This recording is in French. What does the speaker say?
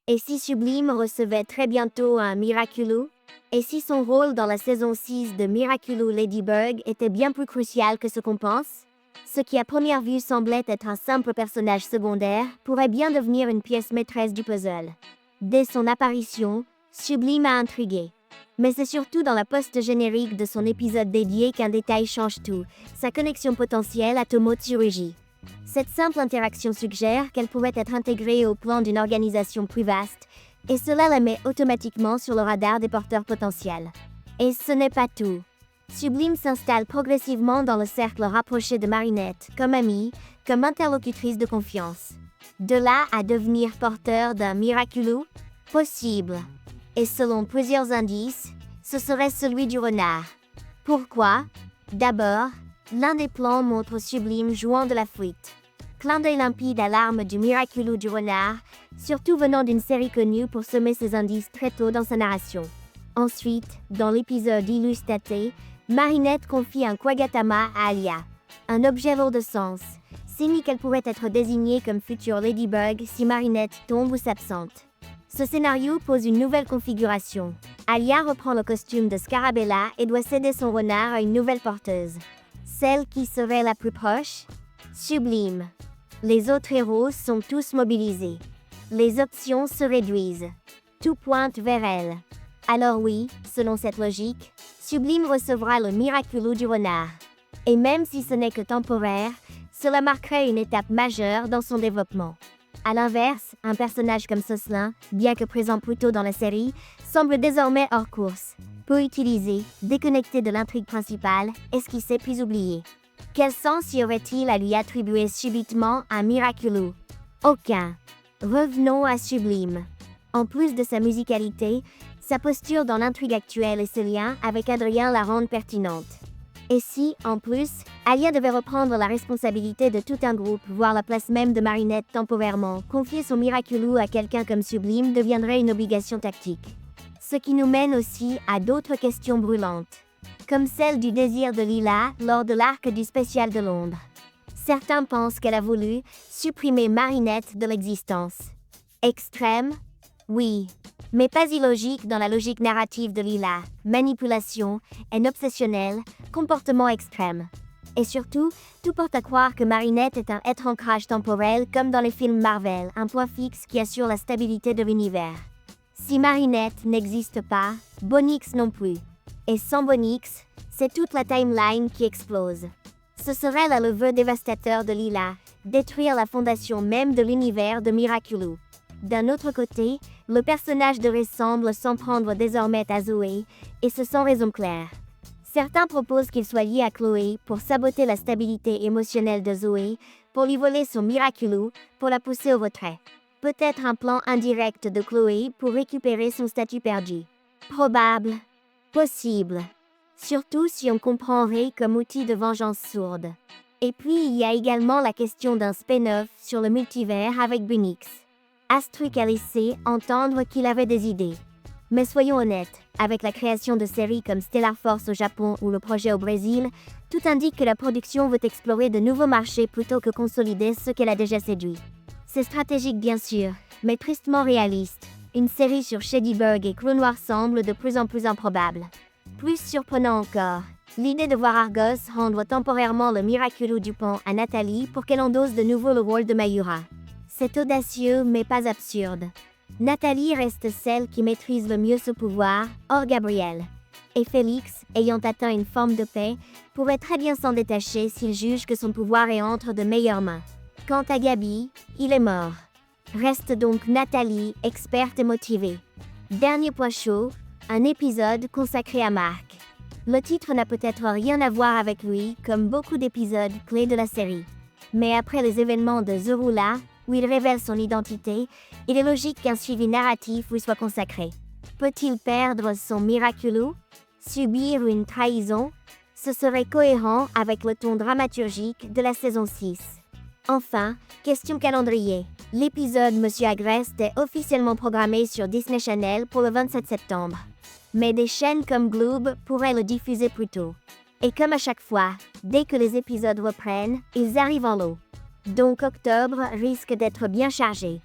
Et si Sublime recevait très bientôt un Miraculous? Et si son rôle dans la saison 6 de Miraculous Ladybug était bien plus crucial que ce qu'on pense? Ce qui à première vue semblait être un simple personnage secondaire pourrait bien devenir une pièce maîtresse du puzzle. Dès son apparition, Sublime a intrigué. Mais c'est surtout dans la post-générique de son épisode dédié qu'un détail change tout, sa connexion potentielle à Tomo Tsurugi. Cette simple interaction suggère qu'elle pourrait être intégrée au plan d'une organisation plus vaste, et cela la met automatiquement sur le radar des porteurs potentiels. Et ce n'est pas tout. Sublime s'installe progressivement dans le cercle rapproché de Marinette, comme amie, comme interlocutrice de confiance. De là à devenir porteur d'un Miraculous? Possible. Et selon plusieurs indices, ce serait celui du renard. Pourquoi? D'abord, l'un des plans montre Sublime jouant de la flûte. Clin d'œil limpide à l'arme du Miraculous du renard, surtout venant d'une série connue pour semer ses indices très tôt dans sa narration. Ensuite, dans l'épisode Illustraté, Marinette confie un Kwagatama à Alia. Un objet lourd de sens, signe qu'elle pourrait être désignée comme future Ladybug si Marinette tombe ou s'absente. Ce scénario pose une nouvelle configuration. Alia reprend le costume de Scarabella et doit céder son renard à une nouvelle porteuse. Celle qui serait la plus proche? Sublime. Les autres héros sont tous mobilisés. Les options se réduisent. Tout pointe vers elle. Alors oui, selon cette logique, Sublime recevra le Miraculous du renard. Et même si ce n'est que temporaire, cela marquerait une étape majeure dans son développement. A l'inverse, un personnage comme Soslin, bien que présent plus tôt dans la série, semble désormais hors course. Peu utilisé, déconnecté de l'intrigue principale, esquissé puis oublié. Quel sens y aurait-il à lui attribuer subitement un Miraculous? Aucun. Revenons à Sublime. En plus de sa musicalité, sa posture dans l'intrigue actuelle et ses liens avec Adrien la rendent pertinente. Et si, en plus, Alia devait reprendre la responsabilité de tout un groupe, voire la place même de Marinette temporairement, confier son Miraculous à quelqu'un comme Sublime deviendrait une obligation tactique. Ce qui nous mène aussi à d'autres questions brûlantes, comme celle du désir de Lila lors de l'arc du spécial de Londres. Certains pensent qu'elle a voulu supprimer Marinette de l'existence. Extrême? Oui. Mais pas illogique dans la logique narrative de Lila. Manipulation, haine obsessionnelle, comportement extrême. Et surtout, tout porte à croire que Marinette est un être ancrage temporel comme dans les films Marvel, un point fixe qui assure la stabilité de l'univers. Si Marinette n'existe pas, Bonix non plus. Et sans Bonix, c'est toute la timeline qui explose. Ce serait là le vœu dévastateur de Lila, détruire la fondation même de l'univers de Miraculous. D'un autre côté, le personnage de Ré semble s'en prendre désormais à Zoé, et ce sans raison claire. Certains proposent qu'il soit lié à Chloé pour saboter la stabilité émotionnelle de Zoé, pour lui voler son Miraculous, pour la pousser au retrait. Peut-être un plan indirect de Chloé pour récupérer son statut perdu. Probable. Possible. Surtout si on comprend Ré comme outil de vengeance sourde. Et puis il y a également la question d'un spin-off sur le multivers avec Bunix. Astruc a laissé entendre qu'il avait des idées. Mais soyons honnêtes, avec la création de séries comme Stellar Force au Japon ou le projet au Brésil, tout indique que la production veut explorer de nouveaux marchés plutôt que consolider ce qu'elle a déjà séduit. C'est stratégique bien sûr, mais tristement réaliste. Une série sur Shadybug et Clou Noir semble de plus en plus improbable. Plus surprenant encore, l'idée de voir Argos rendre temporairement le Miraculous du pont à Nathalie pour qu'elle endosse de nouveau le rôle de Mayura. C'est audacieux mais pas absurde. Nathalie reste celle qui maîtrise le mieux ce pouvoir, hors Gabriel. Et Félix, ayant atteint une forme de paix, pourrait très bien s'en détacher s'il juge que son pouvoir est entre de meilleures mains. Quant à Gabi, il est mort. Reste donc Nathalie, experte et motivée. Dernier point chaud, un épisode consacré à Marc. Le titre n'a peut-être rien à voir avec lui, comme beaucoup d'épisodes clés de la série. Mais après les événements de Zorula, où il révèle son identité, il est logique qu'un suivi narratif lui soit consacré. Peut-il perdre son Miraculous? Subir une trahison? Ce serait cohérent avec le ton dramaturgique de la saison 6. Enfin, question calendrier. L'épisode Monsieur Agreste est officiellement programmé sur Disney Channel pour le 27 septembre. Mais des chaînes comme Gloob pourraient le diffuser plus tôt. Et comme à chaque fois, dès que les épisodes reprennent, ils arrivent en lot. Donc octobre risque d'être bien chargé.